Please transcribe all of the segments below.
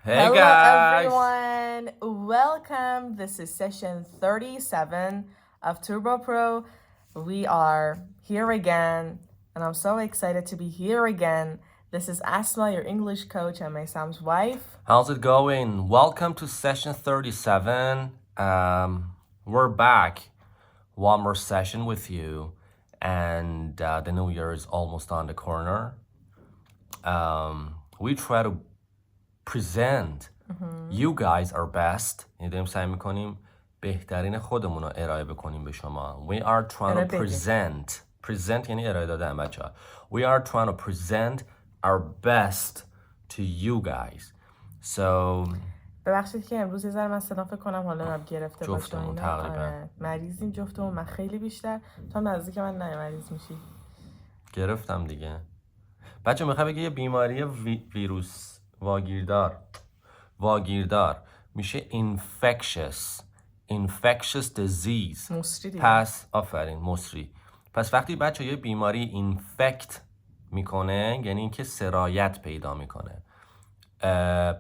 Hey Hello guys! everyone! Welcome. This is session 37 of Turbo Pro. We are here again, and I'm so excited to be here again. This is Asma, your English coach, and Meissam's wife. How's it going? Welcome to session 37. We're back. One more session with you, and the new year is almost on the corner. We try to present you guys our best. یعنی داریم سعی میکنیم بهترین خودمون رو ارائه بکنیم به شما. We are trying to present یعنی ارائه دادن بچه ها. We are trying to present our best to you guys. So ببخشید که امروز یه ذره من صدا فکر کنم حالا هم گرفته باشه جفتمون تقریبا مریضیم جفتمون. من خیلی بیشتر تو نزدیک من مریض میشی. گرفتم دیگه. بچه میخوام بگه یه بیماری ویروس واگیردار میشه infectious disease. مصری دیگه. پس آفرین مصری. پس وقتی بچه یه بیماری اینفکت میکنه یعنی اینکه سرایت پیدا میکنه.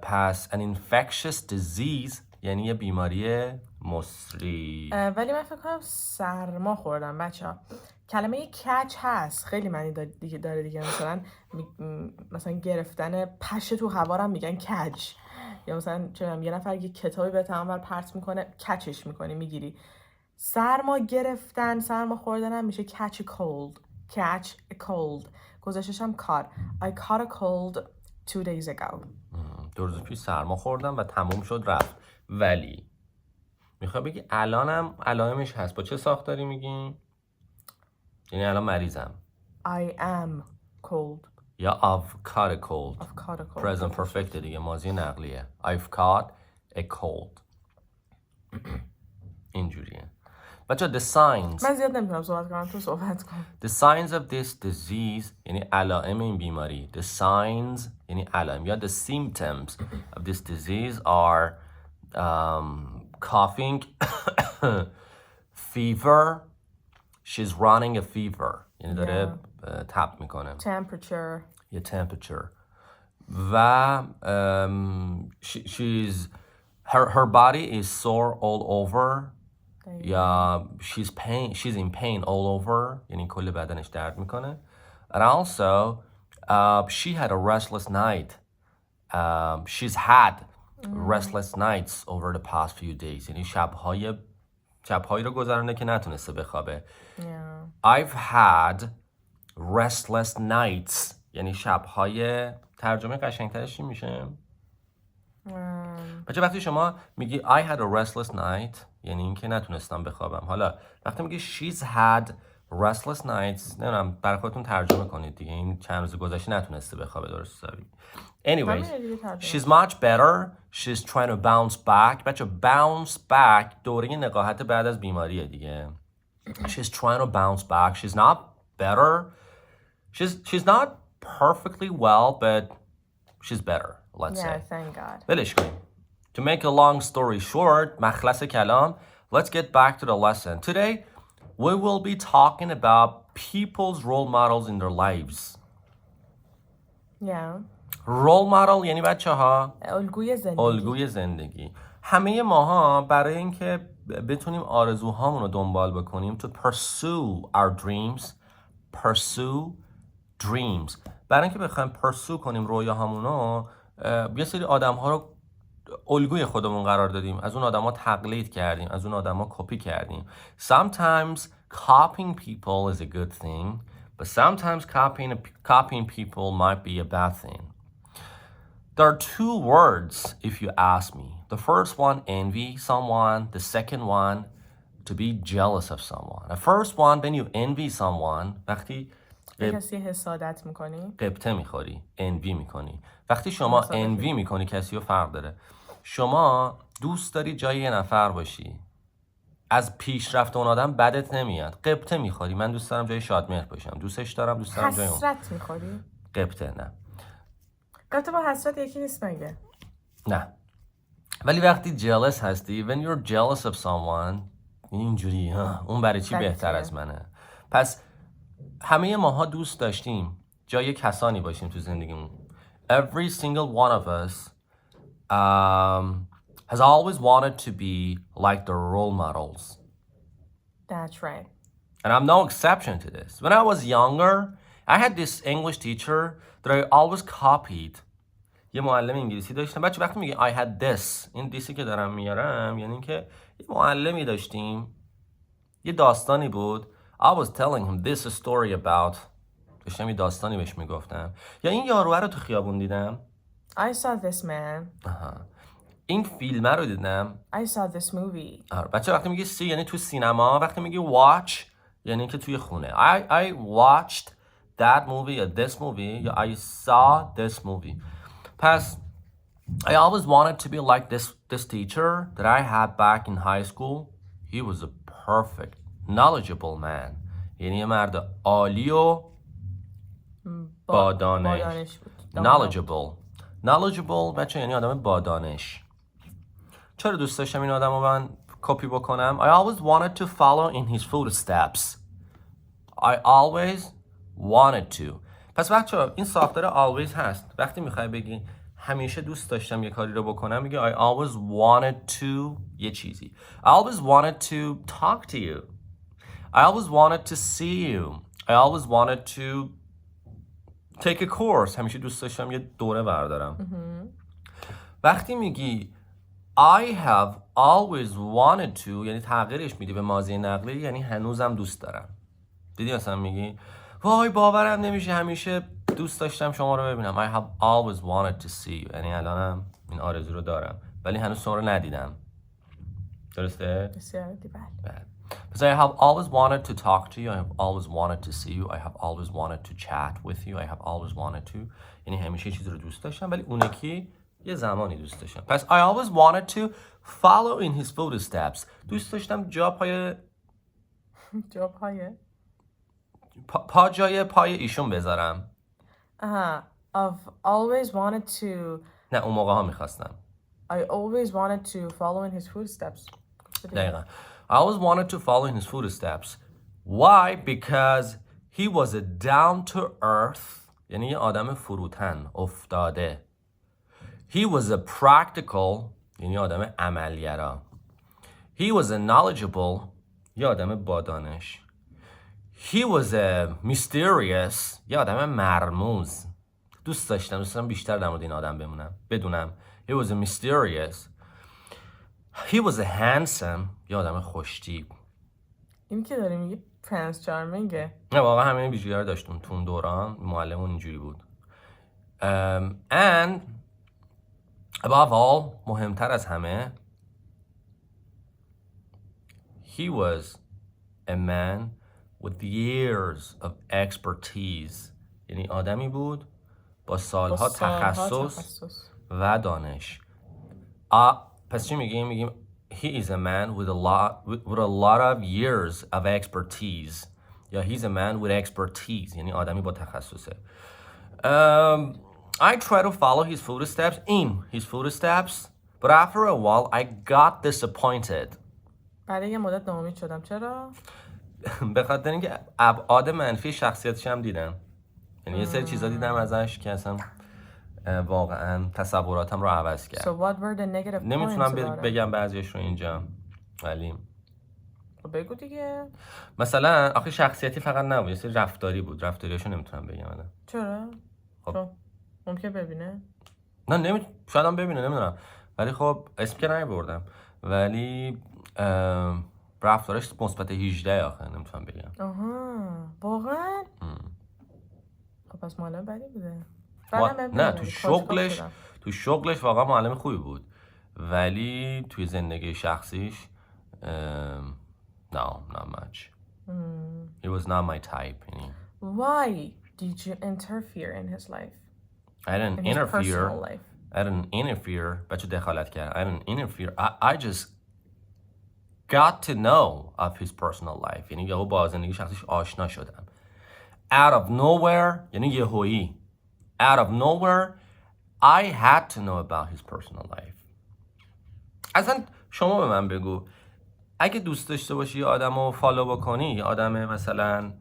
پس an infectious disease یعنی یه بیماری مصری. ولی من فکر کنم سرما خوردم بچه ها. کلمه کچ هست خیلی معنی داره دیگه. مثلا گرفتن پشه تو هوا رو میگن کج، یا مثلا یه نفر یه کتابی به تمام پرت میکنه کچش میکنی میگیری. سرما گرفتن، سرما خوردن هم میشه catch a cold. گذاشتش هم کار. I caught a cold 2 days ago. 2 روز پیش سرما خوردم و تموم شد رفت. ولی میخوای بگی الانم علائمش هست. با چه ساختاری میگیم؟ یعنی الان مریضم. I am cold. یا I've caught a cold. Present perfect دیگه، ماضی نقلیه. I've caught a cold. اینجوریه. بچه the signs. من زیاد نمیتونم صحبت کنم، تو صحبت کن. The signs of this disease یعنی علائم این بیماری. The signs یعنی علائم یا the symptoms of this disease are coughing, fever. She's running a fever. یعنی داره تپ میکنه. Temperature. یه temperature. و she's her body is sore all over. یا she's in pain all over. یعنی کل بدنش درد میکنه. And also she had a restless night. She's had restless nights over the past few days. یعنی شبهایی رو گذرونده که نتونسته بخوابه. I've had restless nights یعنی شبهای. ترجمه قشنگترش چی میشه؟ بچه وقتی شما میگی I had a restless night یعنی اینکه نتونستم بخوابم. حالا وقتی میگی she's had restless nights نمیدونم برای خودتون ترجمه کنید دیگه. این چند روز گذشته نتونسته بخوابه درست حسابی. Anyways, she's much better. She's trying to bounce back. بچه bounce back دوره نقاهت بعد از بیماریه دیگه. She's trying to bounce back. She's not better. She's not perfectly well, but she's better. Let's say. Thank God. ولش کنیم. To make a long story short, مخلص کلام. Let's get back to the lesson. Today, we will be talking about people's role models in their lives. Yeah. رول مدل یعنی بچه ها الگوی زندگی. همه ماها برای اینکه بتونیم آرزوهامون رو دنبال بکنیم to pursue our dreams برای اینکه بخوایم pursue کنیم رویاهامون رو یه سری آدم ها رو الگوی خودمون قرار دادیم. از اون آدم ها تقلید کردیم، از اون آدم ها کپی کردیم. Sometimes copying people is a good thing, but sometimes copying people might be a bad thing. There are 2 words if you ask me. The first one, envy someone. The second one, to be jealous of someone. The first one, when you envy someone, وقتی کسی حسادت میکنی؟ قبطه میخوری، envy میکنی. وقتی شما envy میکنی کسی رو فرق داره. شما دوست داری جای یه نفر باشی. از پیشرفت اون آدم بدت نمیاد. قبطه میخوری. من دوست دارم جای شادمهر باشم. دوستش دارم، دوست دارم جای اون. حسرت میخوری؟ قبطه نه. قبطه با حسرت یکی نیست مگه؟ نه. ولی وقتی jealous هستی when you're jealous of someone اینجوری اون برای چی بهتر از منه. پس همه ماها دوست داشتیم جای کسانی باشیم تو زندگیمون. Every single one of us has always wanted to be like the role models. That's right. And I'm no exception to this. When I was younger, I had this English teacher that I always copied. یه معلم انگلیسی داشتم. بچه وقتی میگه I had this، این دیسی که دارم میارم یعنی که یه معلمی داشتیم، یه داستانی بود. I was telling him this story about. داشتم یه داستانی بهش میگفتم. یا این یاروه رو تو خیابون دیدم. I saw this man. این فیلم رو دیدم. I saw this movie. بچه وقتی میگه see یعنی تو سینما، وقتی میگه watch یعنی که توی خونه. I watched that movie or this movie یا I saw this movie. پس I always wanted to be like this teacher that I had back in high school. He was a perfect, knowledgeable man. یعنی یه مرد عالی و با دانش. Knowledgeable بچه یعنی آدم با دانش. چرا دوست داشتم این آدم رو من کپی بکنم؟ I always wanted to follow in his footsteps. I always wanted to. پس بچه این ساختار always هست. وقتی میخوای بگی همیشه دوست داشتم یه کاری رو بکنم میگه I always wanted to یه چیزی. I always wanted to talk to you. I always wanted to see you. I always wanted to take a course. همیشه دوست داشتم یه دوره بردارم. وقتی میگی I have always wanted to یعنی تغییرش میدی به ماضی نقلی یعنی هنوزم دوست دارم. دیدی مثلا میگی وای باورم نمیشه همیشه دوست داشتم شما رو ببینم. I have always wanted to see you یعنی الانم این آرزو رو دارم ولی هنوز شما رو ندیدم. درسته؟ بله. Because I have always wanted to talk to you. I have always wanted to see you. I have always wanted to chat with you. I have always wanted to یعنی همیشه چیزی رو دوست داشتم ولی اون یکی یه زمانی دوست داشتم. پس I always wanted to follow in his footsteps. دوست داشتم پا جای پای ایشون بذارم. I've always wanted to. نه اون موقع ها میخواستم. I always wanted to follow in his footsteps. دقیقا. I always wanted to follow in his footsteps. Why? Because he was a down to earth یعنی یه آدم فروتن افتاده. He was a practical یعنی آدم عملگرا. He was a knowledgeable یه آدم با دانش. He was a mysterious یه آدم مرموز. دوست داشتم بیشتر در مورد این آدم بدونم. He was a mysterious. He was a handsome یه آدم خوشتیپ. این که داری میگی پرنس چارمینگه. نه واقعا همین ویژگی‌ها رو داشتون تو اون دوران معلممون اینجوری بود. And above all مهمتر از همه he was a man with years of expertise یعنی آدمی بود با سالها تخصص و دانش. پس چی میگیم he is a man with a lot of years of expertise یا he's a man with expertise یعنی آدمی با تخصصه. I try to follow his footsteps but after a while I got disappointed. برای یه مدت ناامید شدم. چرا؟ به خاطر اینکه ابعاد منفی شخصیتش هم دیدم. یعنی یه سری چیزا دیدم ازش که اصلا واقعا تصوراتم رو عوض کرد. So what were the negative points نمیتونم بگم بعضیش رو اینجا ولی بگو دیگه. مثلا آخه شخصیتی فقط نبود، یه سری رفتاری بود. رفتاریاشو نمیتونم بگم الان. چرا؟ خب ممکن ببینه؟ نه شاید هم ببینه نمیدونم. ولی خب اسم که نمیبردم. ولی رفتارش مثبت 18 آخه نمیتونم بگم. آها واقعا؟ خب پس معلم بدی بوده. نه تو شغلش واقعا معلم خوبی بود ولی توی زندگی شخصیش no not much. It was not my type. Why did you interfere in his life? I didn't interfere. I didn't interfere. بچه دخالت کرد. I didn't interfere. I just got to know of his personal life. یعنی یهو با زندگی شخصیش آشنا شدم. Out of nowhere یعنی یهویی. Out of nowhere I had to know about his personal life. اصلا شما به من بگو اگه دوست داشته باشی یه آدم رو فالو بکنی، یه آدم مثلا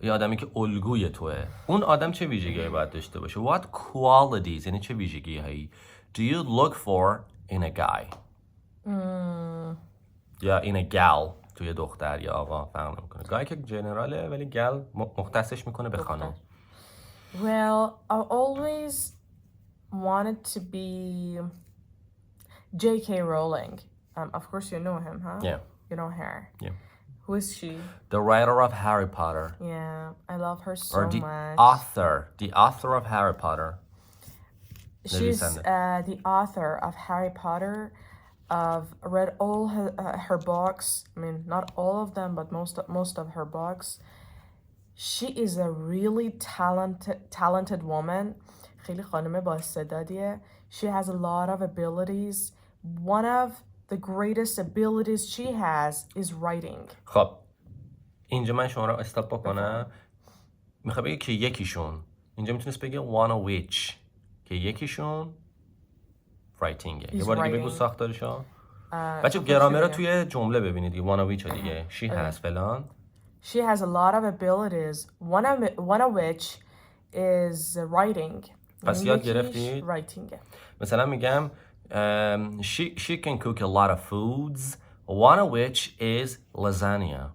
یه آدمی که الگوی توه، اون آدم چه ویژگی‌هایی باید داشته باشه؟ What qualities یعنی چه ویژگی‌هایی do you look for in a guy یا in a gal توی دختر یا آقا فرق نمیکنه. گای که جنراله ولی گل مختصش میکنه به خانم. Well, I always wanted to be JK Rowling. Of course you know him, huh? Yeah. You know her. Yeah. Who is she? The writer of Harry Potter. Yeah, I love her so Or the much. the author of Harry Potter. She's the author of Harry Potter. I've read all her books. I mean, not all of them, but most of her books. She is a really talented woman. خیلی خانم با استعدادیه. She has a lot of abilities. One of the greatest abilities she has is writing. خب اینجا من شما رو استاپ بکنم. میخوام بگم که یکیشون اینجا میتونست بگه one of which که یکیشون رایتینگه. یه بار دیگه بگو ساختارشو. بچه گرامر رو توی جمله ببینید دیگه. one of which دیگه she has فلان. She has a lot of abilities. One of which is writing. پس یاد گرفتید؟ writing. مثلا میگم she can cook a lot of foods. One of which is lasagna.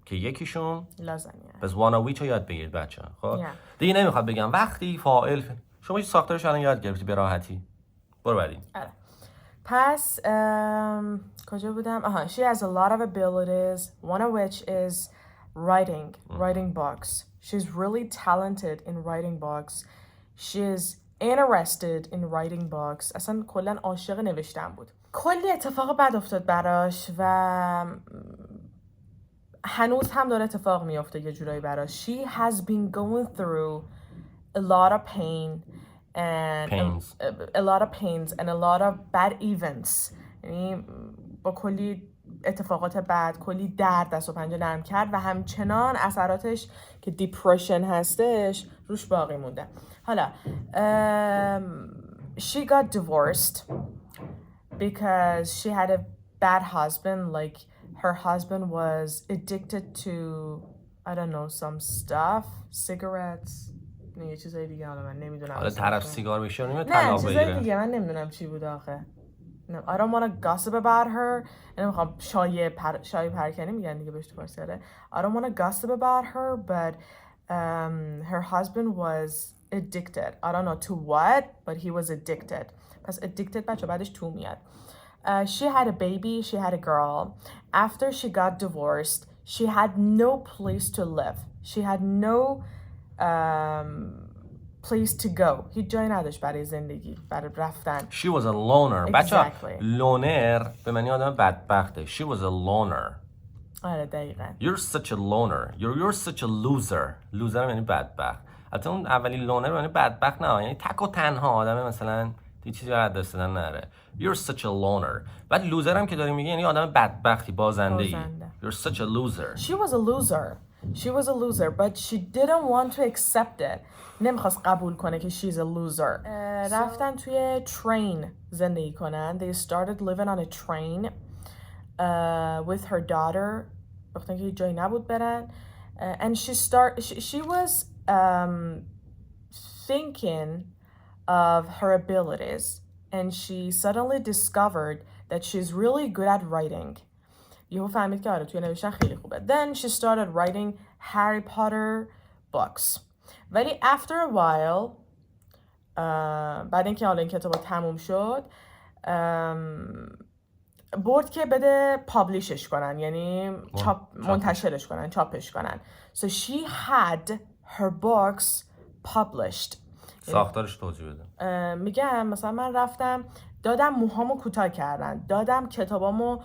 که یکیشون lasagna. پس one of which رو یاد بگیرید بچه. خب دیگه نمیخواد بگم وقتی فاعل شما ساختارش الان یاد گرفتی به راحتی. برو بعدی. پس کجا بودم؟ She has a lot of abilities. One of which is writing books. She's really talented in writing books. She's interested in writing books. اصلا کلا عاشق نوشتن بود. کلی اتفاق بد افتاد براش و هنوز هم داره اتفاق میفته یه جورایی براش. She has been going through a lot of pain and a lot of pains and a lot of bad events. یعنی با کلی اتفاقات بد، کلی درد دست و پنجه نرم کرد و همچنان اثراتش که دیپرشن هستش روش باقی مونده. حالا she got divorced because she had a bad husband. Like her husband was addicted to I don't know some stuff, cigarettes. یه چیزای دیگه حالا من نمیدونم. حالا طرف سیگار میشه نمیدونم طلاق بگیره. نه چیزای دیگه من نمیدونم چی بود آخه. No, I don't want to gossip about her. نمیخوام شایعه پرکنی میگن دیگه بهش تو فارسی. I don't want to gossip about her, but her husband was addicted. I don't know to what, but he was addicted. پس addicted بچه بعدش تو میاد. She had a baby, she had a girl. After she got divorced, she had no place to live. She had no place to go. هیچ جایی نداشت برای زندگی، برای رفتن. She was a loner. بچه لونر به معنی آدم بدبخته. She was a loner. آره دقیقاً. You're such a loner. You're such a loser. loser یعنی بدبخت. حتی اون اولی لونر یعنی بدبخت نه، یعنی تک و تنها آدم مثلا چیزی برای دست دادن نره. You're such a loner. بعد لوزر هم که داری میگی یعنی آدم بدبختی، بازنده‌ای. You're such a loser. She was a loser. She was a loser, but she didn't want to accept it. نمیخواست قبول کنه که she's a loser. رفتن توی train زندگی کنن. They started living on a train with her daughter. وقتی که جایی نبود برن. And she was thinking of her abilities, and she suddenly discovered that she's really good at writing. یهو فهمید که آره توی نوشتن خیلی خوبه. Then she started writing Harry Potter books. ولی after a while بعد اینکه حالا این کتاب تموم شد برد که بده پابلیشش کنن، یعنی منتشرش کنن، چاپش کنن. So she had her books published. ساختارش توضیح بده. میگم مثلا من رفتم دادم موهامو کوتاه کردن، دادم کتابامو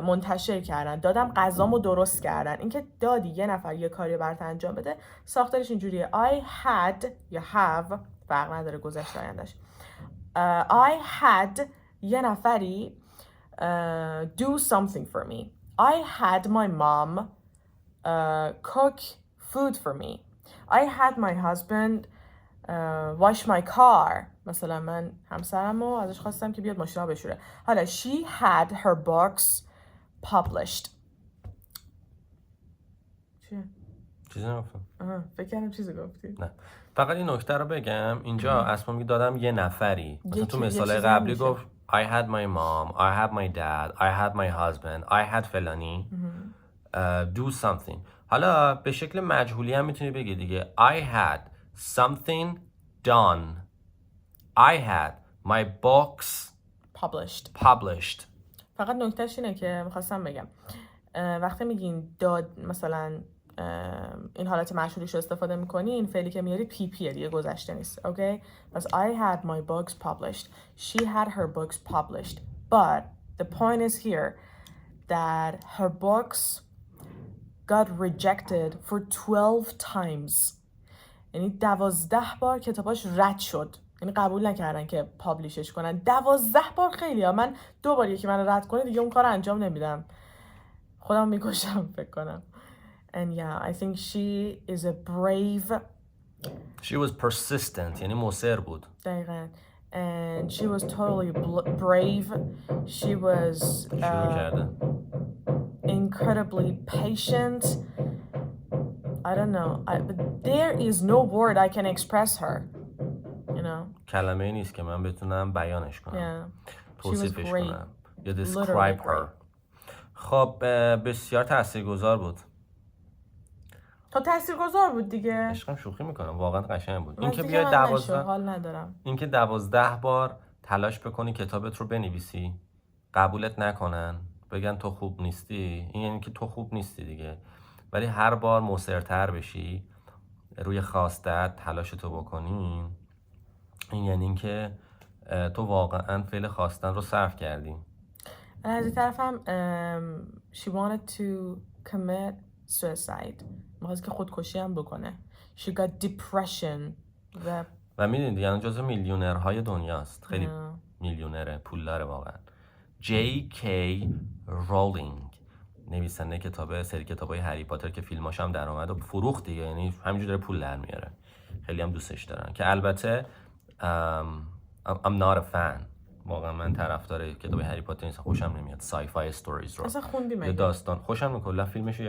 منتشر کردن، دادم غذامو درست کردن. اینکه دادی یه نفر یه کاری برات انجام بده، ساختارش اینجوریه. I had یا have فرق نداره گذشته آیندهش. I had یه نفری do something for me. I had my mom cook food for me. I had my husband wash my car. مثلا من همسرمو ازش خواستم که بیاد ماشینو بشوره. حالا she had her books published. چیزی نگفتم. فکر کردم چیزی گفتی. نه. فقط این نکته رو بگم اینجا اسما میگه دادم یه نفری، مثلا تو یه مثال چیزی قبلی میشه. گفت I had my mom, I had my dad, I had my husband, I had فلانی do something. حالا به شکل مجهولی هم میتونی بگی دیگه I had something done, I had my books published. فقط نکتهش اینه که میخواستم بگم وقتی میگین داد مثلا این حالت مجهولیش رو استفاده میکنین فعلی که میاری پی پیه دیگه گذشته نیست. اوکی پس I had my books published, she had her books published, but the point is here that her books got rejected for 12 times. یعنی 12 بار کتاباش رد شد، یعنی قبول نکردن که پابلیشش کنن. 12 بار خیلی ها. من 2 بار یکی من رد کنه دیگه اون کار انجام نمیدم، خودم میکشم فکر کنم. And yeah, I think she is a brave. She was persistent, یعنی مصر بود. دقیقاً. And she was totally brave. She was incredibly patient. I don't know. But there is no word I can express her. You know. کلمه نیست که من بتونم بیانش کنم. Yeah. توصیفش کنم. یا describe her. خب بسیار تاثیرگذار بود. تو تاثیرگذار بود دیگه. عشقم شوخی میکنم، واقعا قشنگ بود. اینکه بیای 12 حال ندارم. اینکه 12 بار تلاش بکنی کتابت رو بنویسی، قبولت نکنن، بگن تو خوب نیستی، این یعنی که تو خوب نیستی دیگه. ولی هر بار مصرتر بشی، روی خواستت تلاش تو بکنی، این یعنی اینکه تو واقعا فعل خواستن رو صرف کردی. از این طرف هم she wanted to commit suicide. می‌خواست که خودکشی هم بکنه. She got depression. و میدونید دیگه جزو میلیونرهای دنیاست. خیلی میلیونره، پولداره واقعا. JK Rowling نویسنده سری کتابای هری پاتر که فیلماش هم در اومد و فروخت دیگه، یعنی همینجوری داره پول در میاره. خیلی هم دوستش دارن که البته I'm not a fan. واقعا من طرفدار کتاب هری پاتر نیستم، خوشم نمیاد سای فای استوریز رو. اصلا خوندی مگه؟ داستان خوشم میاد، کلا فیلمش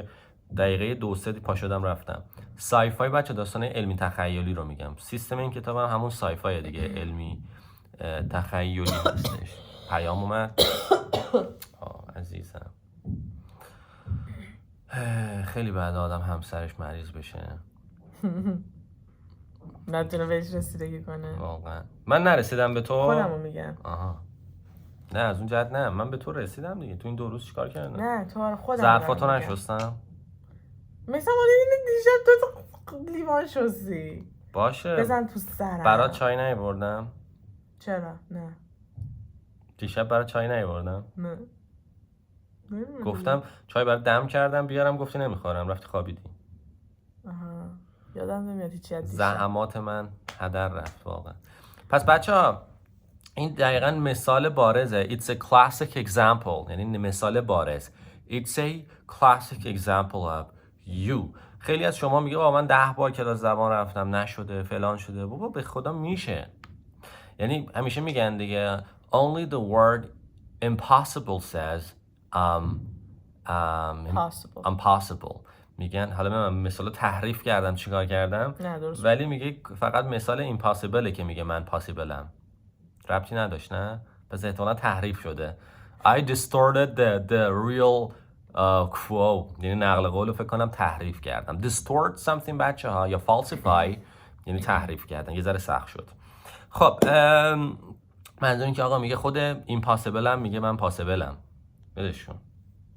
دقیقه 2-3 پا شدم رفتم. سای فای بچه داستان علمی تخیلی رو میگم. سیستم این کتاب هم همون سای فای دیگه، علمی تخیلی هستش. پیام اومد. عزیزم خیلی بعد آدم همسرش مریض بشه نتونه بهش رسیدگی کنه. واقعا من نرسیدم به تو. خودمو میگم. آها نه از اون جهت نه، من به تو رسیدم دیگه. تو این 2 روز چیکار کردم؟ نه تو خودم ظرفاتو نشستم. مثلا اینو دیشب تو لیوان شستی. باشه بزن تو سرم. برات چای نیاوردم. چرا؟ نه دیشب برات چای نیاوردم. نه گفتم چای برات دم کردم بیارم، گفتی نمیخورم، رفتی خوابیدی. آها یادم نمیاد چی از دیشب. زحمات من هدر رفت واقعا. پس بچه‌ها این دقیقاً مثال بارزه. It's a classic example. یعنی مثال بارز. It's a classic example of you. خیلی از شما میگه من 10 بار کلاس زبان رفتم نشده فلان شده. بابا به خدا میشه. یعنی همیشه میگن دیگه only the word impossible says impossible. میگن حالا من مثلا تحریف کردم چیکار کردم، ولی میگه فقط مثال impossible که میگه من possibleم، ربطی نداشت. نه پس احتمالا تحریف شده. I distorted the real quote، یعنی نقل قول رو فکر کنم تحریف کردم. distort something بچه ها یا falsify یعنی تحریف کردن، یه ذره سخت شد. خب منظور این که آقا میگه خود impossible هم میگه من possibleم، بدشون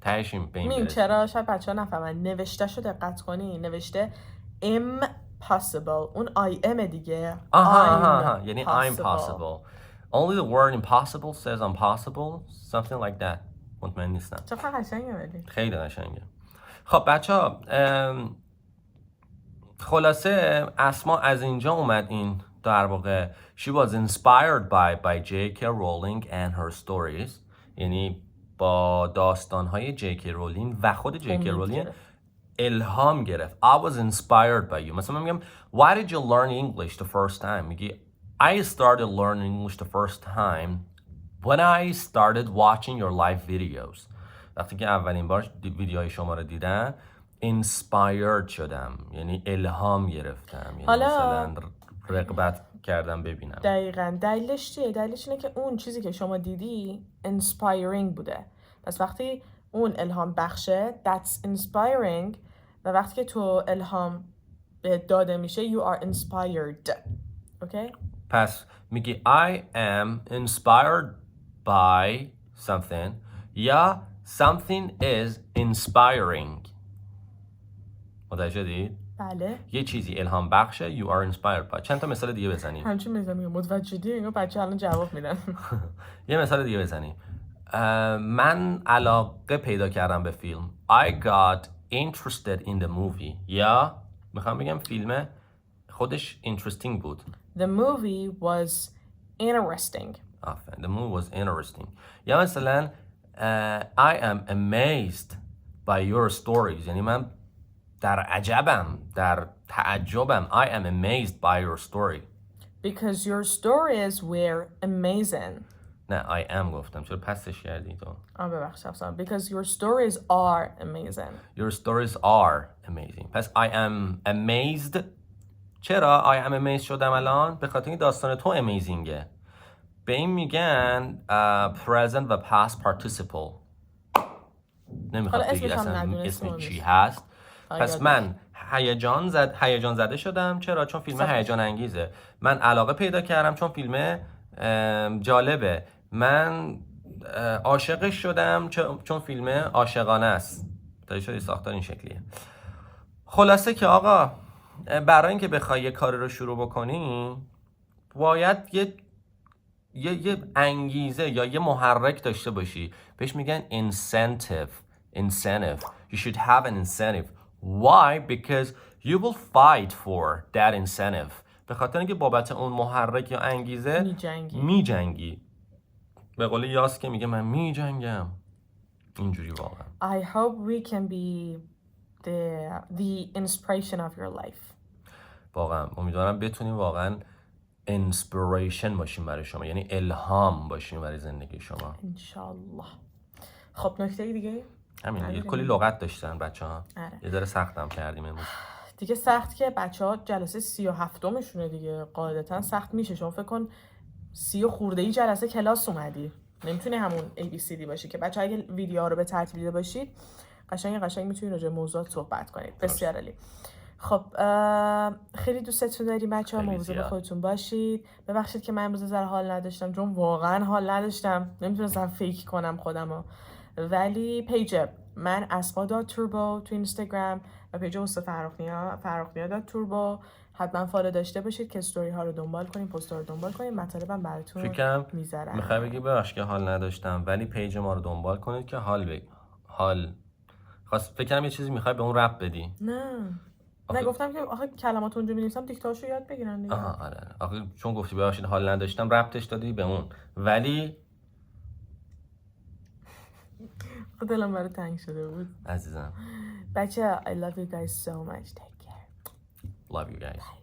تهشیم به این برسیم. چرا شاید بچه ها نفهمن نوشته شو دقت کنی، نوشته impossible، اون I am دیگه. آها یعنی I'm possible. Only the word impossible says impossible, something like that. مطمئن نیستم. چقدر قشنگه ولی. خیلی قشنگه. خب بچه‌ها خلاصه اسما از اینجا اومد این در واقع she was inspired by JK Rowling and her stories، یعنی با داستان‌های JK Rowling و خود JK Rowling الهام گرفت. I was inspired by you. مثلا من میگم why did you learn English the first time؟ میگی I started learning English the first time when I started watching your live videos. وقتی که اولین بار ویدیوهای شما رو دیدم inspired شدم، یعنی الهام گرفتم، یعنی مثلا رغبت کردم ببینم. دقیقاً. دلیلش چیه؟ دلیلش اینه که اون چیزی که شما دیدی inspiring بوده. پس وقتی اون الهام بخشه that's inspiring و وقتی که تو الهام داده میشه you are inspired. اوکی؟ پس میگی I am inspired by something یا something is inspiring. متوجه شدید؟ بله. یه چیزی الهام بخشه you are inspired by. چند تا مثال دیگه بزنیم. همچین میزم میگم متوجه شدی؟ اینو بچه الان جواب میدن. یه مثال دیگه بزنیم. من علاقه پیدا کردم به فیلم. I got interested in the movie. یا میخوام بگم فیلم خودش interesting بود. The movie was interesting. The movie was interesting. یا مثلا I am amazed by your stories. یعنی من در عجبم، در تعجبم. I am amazed by your story. Because your stories were amazing. نه I am گفتم. چرا پسش کردی تو؟ ببخشید افسان. Because your stories are amazing. Your stories are amazing. پس I am amazed. چرا I am amazed شدم الان؟ به خاطر این داستان تو amazingه. به این میگن present و past participle. نمیخواد بگی اصلا اسم چی هست. پس من هیجان زده شدم. چرا؟ چون فیلم هیجان انگیزه. من علاقه پیدا کردم چون فیلم جالبه. من عاشقش شدم چون فیلم عاشقانه است. تا شده ساختار این شکلیه. خلاصه که آقا برای اینکه بخوای یه کاری رو شروع بکنی باید یه انگیزه یا یه محرک داشته باشی. بهش میگن incentive. You should have an incentive. Why? Because you will fight for that incentive. به خاطر اینکه بابت اون محرک یا انگیزه میجنگی. به قول یاس که میگه من میجنگم. اینجوری واقعا. I hope we can be the inspiration of your life. واقعا امیدوارم بتونیم واقعا inspiration باشیم برای شما. یعنی الهام باشیم برای زندگی شما. انشالله. خب نکته دیگه؟ همین دیگه. کلی لغت داشتن بچه‌ها. یه ذره سختم کردیم امروز. دیگه سخت که بچه‌ها جلسه 37مشونه دیگه. قاعدتا سخت میشه. شما فکر کن 30 خورده‌ای جلسه کلاس اومدی. نمیتونه همون ABCD باشه که بچه‌ها اگه ویدیوها رو به ترتیب دیده باشید قشنگ میتونید راجع به موضوعات صحبت کنید. بسیار عالی. خب خیلی دوستتون داریم بچه‌ها. مواظب خودتون باشید. ببخشید که من امروز ذره حال نداشتم چون واقعا حال نداشتم. نمیتونستم فیک کنم خودمو. ولی پیج من اسما توربو تو اینستاگرام و پیج استاد فرخنیا توربو حتما فالو داشته باشید که استوری ها رو دنبال کنین، پست ها رو دنبال کنین. مطالبم براتون میذارم. میخوای بگی ببخشید که حال نداشتم ولی پیج ما رو دنبال کنید که حال فکر کنم یه چیزی میخوای به اون رپ بدی. نه گفتم که آخه کلمات اونجا می‌نویسم دیکتاشو یاد بگیرن دیگه. آره. آخه چون گفتی ببخشید حال نداشتم ربطش دادی به اون ولی دلم برای تنگ شده بود عزیزم. بچه I love you guys so much. Take care. Love you guys.